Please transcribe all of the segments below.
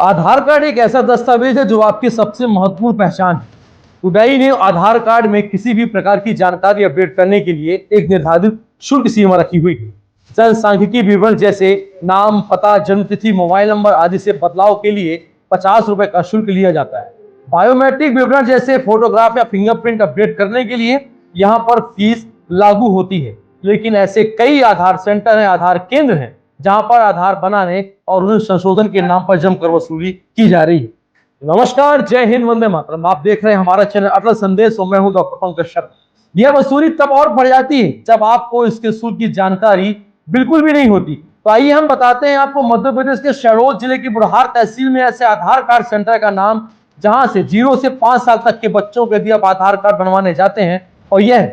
आधार card एक ऐसा दस्तावेज है जो आपकी सबसे महत्वपूर्ण पहचान है। उडाई ने आधार कार्ड में किसी भी प्रकार की जानकारी अपडेट करने के लिए एक निर्धारित शुल्क सीमा रखी हुई है। जनसांख्यिकीय विवरण जैसे नाम, पता, जन्मतिथि, मोबाइल नंबर आदि से बदलाव के लिए 50 रुपए का शुल्क लिया जाता है। बायोमेट्रिक विवरण जैसे फोटोग्राफ या फिंगरप्रिंट अपडेट करने के लिए यहाँ पर फीस लागू होती है। लेकिन ऐसे कई आधार सेंटर हैं, आधार केंद्र हैं, जहां पर आधार बनाने और उन संशोधन के नाम पर जमकर वसूली की जा रही है। नमस्कार, जय हिंद, वंदे मातरम। आप देख रहे हैं हमारा चैनल अटल संदेश और मैं हूं डॉक्टर पंकज शर्मा। यह वसूली तब और बढ़ जाती है जब आपको इसके शुल्क की जानकारी बिल्कुल भी नहीं होती। तो आइए हम बताते हैं आपको मध्य प्रदेश के शहडोल जिले की बुढ़हार तहसील में ऐसे आधार कार्ड सेंटर का नाम, जहां से 0 से 5 साल तक के बच्चों के यदि आप आधार कार्ड बनवाने जाते हैं और यह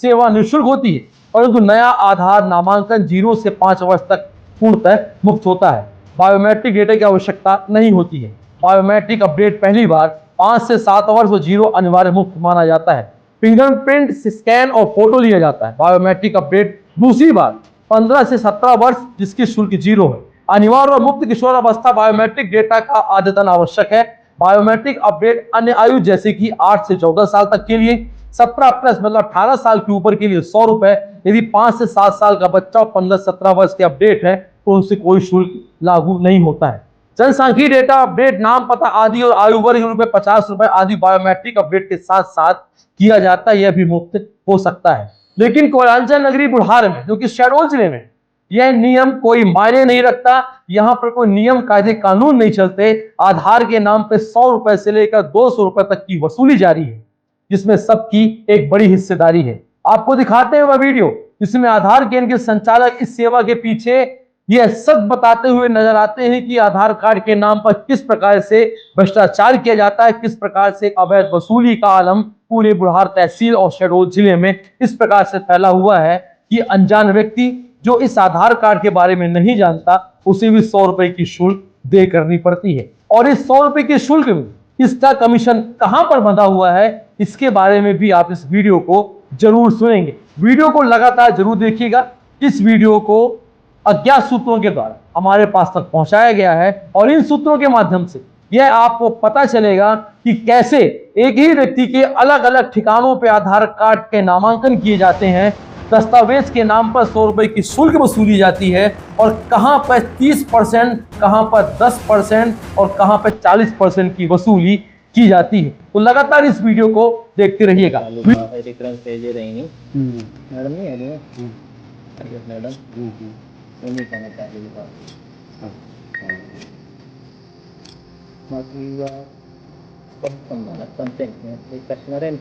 सेवा निःशुल्क होती है, परंतु नया आधार नामांकन 0 से 5 वर्ष तक पूर्णतः मुफ्त होता है। बायोमेट्रिक डेटा की आवश्यकता नहीं होती है। बायोमेट्रिक अपडेट पहली बार 5 से 7 वर्ष और 0 अनिवार्य मुफ्त माना जाता है। फिंगरप्रिंट स्कैन और फोटो लिया जाता है। बायोमेट्रिक अपडेट दूसरी बार 15 से 17 वर्ष, जिसकी शुल्क 0 है। अनिवार्य और मुफ्त किशोरावस्था बायोमेट्रिक डेटा का आदतन आवश्यक है। बायोमेट्रिक अपडेट अन्य आयु जैसे कि 8 से 14 साल तक के लिए, 17 प्लस मतलब 18 साल के ऊपर के लिए 100 रुपए, यदि 5 से 7 साल का बच्चा 15-17 वर्ष के अपडेट है तो उनसे कोई शुल्क लागू नहीं होता है। जनसांख्यिकीय डेटा अपडेट, नाम, पता आदि और आयु वर्ग रुपए 50 रुपए आदि बायोमेट्रिक अपडेट के साथ साथ किया जाता है। यह भी मुफ्त हो सकता है। लेकिन कोयलांचल नगरी बुढ़ार में, जो कि शहडोल जिले में, यह नियम कोई मायने नहीं रखता। यहां पर कोई नियम, कायदे, कानून नहीं चलते। आधार के नाम पे 100 रुपए से लेकर 200 रुपए तक की वसूली जारी है, जिसमें सबकी एक बड़ी हिस्सेदारी है। आपको दिखाते हैं वह वीडियो जिसमें आधार केंद्र के संचालक इस सेवा के पीछे यह सच बताते हुए नजर आते हैं कि आधार कार्ड के नाम पर किस प्रकार से भ्रष्टाचार किया जाता है, किस प्रकार से अवैध वसूली का आलम पूरे बुढ़ार तहसील और शहडोल जिले में इस प्रकार से फैला हुआ है कि अनजान व्यक्ति जो इस आधार कार्ड के बारे में नहीं जानता, उसे भी 100 रुपए की शुल्क दे करनी पड़ती है। और इस 100 रुपए के शुल्क में इसका कमीशन कहां पर बंधा हुआ है, इसके बारे में भी आप इस वीडियो को जरूर सुनेंगे। वीडियो को लगातार जरूर देखिएगा। इस वीडियो को अज्ञात सूत्रों के द्वारा हमारे पास तक पहुंचाया गया है और इन सूत्रों के माध्यम से यह आपको पता चलेगा कि कैसे एक ही व्यक्ति के अलग अलग ठिकानों पर आधार कार्ड के नामांकन किए जाते हैं, दस्तावेज के नाम पर 100 रुपए की शुल्क वसूली जाती है और कहां पर 30%, कहां पर 10% और कहां पर 40% की वसूली की जाती है। तो लगातार इस वीडियो को देखते रहिएगा।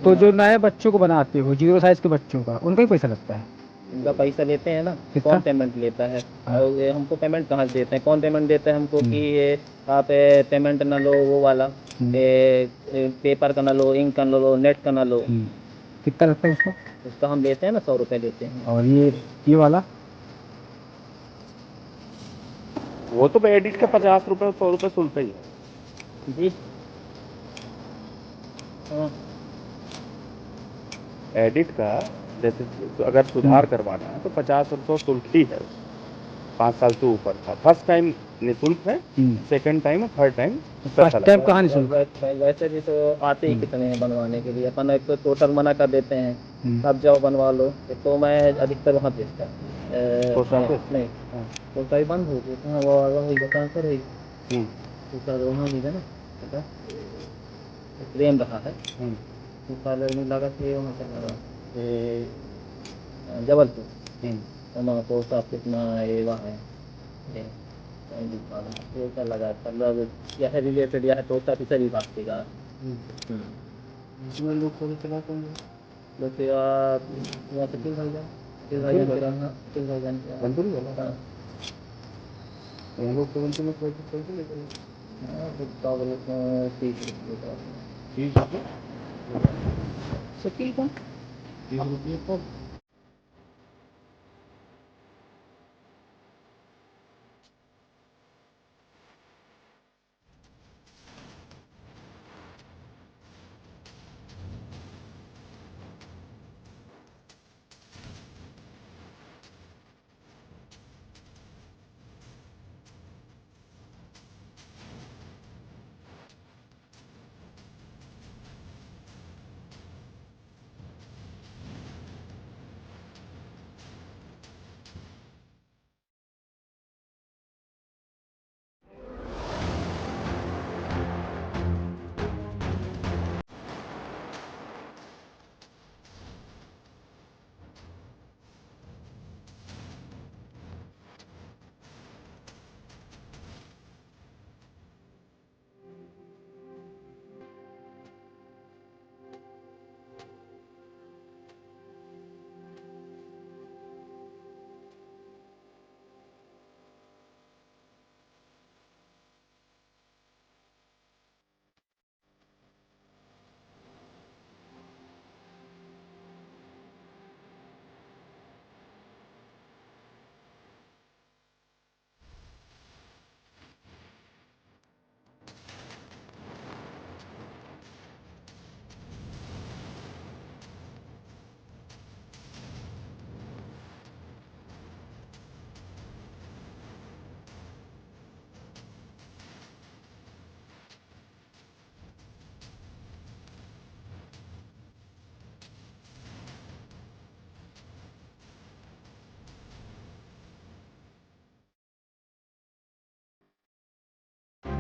तो जो नए बच्चों को बनाते हो, 0 साइज के बच्चों का, उनका ही पैसा लगता है? उनका पैसा लेते हैं ना। कितना? कौन पेमेंट लेता है? और ये हमको पेमेंट कहाँ से देते हैं? कौन पेमेंट देता है हमको कि ये आप पेमेंट ना लो, वो वाला पेपर का ना लो, इंक का ना लो, नेट का ना लो। कितना लगता है उसका? उसका हम लेते हैं ना, 100 रुपये लेते हैं। और ये वाला? वो तो एडिट का 50 रुपये और 100 रुपये शुल्क ही है जी। हाँ। एडिट का। जैसे अगर सुधार करवाना है तो 50 रुपये शुल्क ही है। 5 साल से ऊपर था। फर्स्ट टाइम निःशुल्क है, second time, third time first time कहाँ निःशुल्क? वैसे भी तो आते ही कितने हैं बनवाने के लिए। अपन एक तो टोटल मना कर देते हैं, अब जाओ बनवा लो। तो मैं अधिकतर वहाँ भेजता नहीं, पोस्ट ऑफिस बंद हो गया। वो वही दुकान पर है, वहाँ भी है ना, प्रेम रहा है। लगा कि वहाँ से लगा जबलपुर वहाँ पोस्ट ऑफिस में ये वहाँ है तो लगा मतलब यह रिलेटेड यह पोस्ट ऑफिस विभाग के का लोग को चलाते हैं। जैसे वहाँ से किस भाई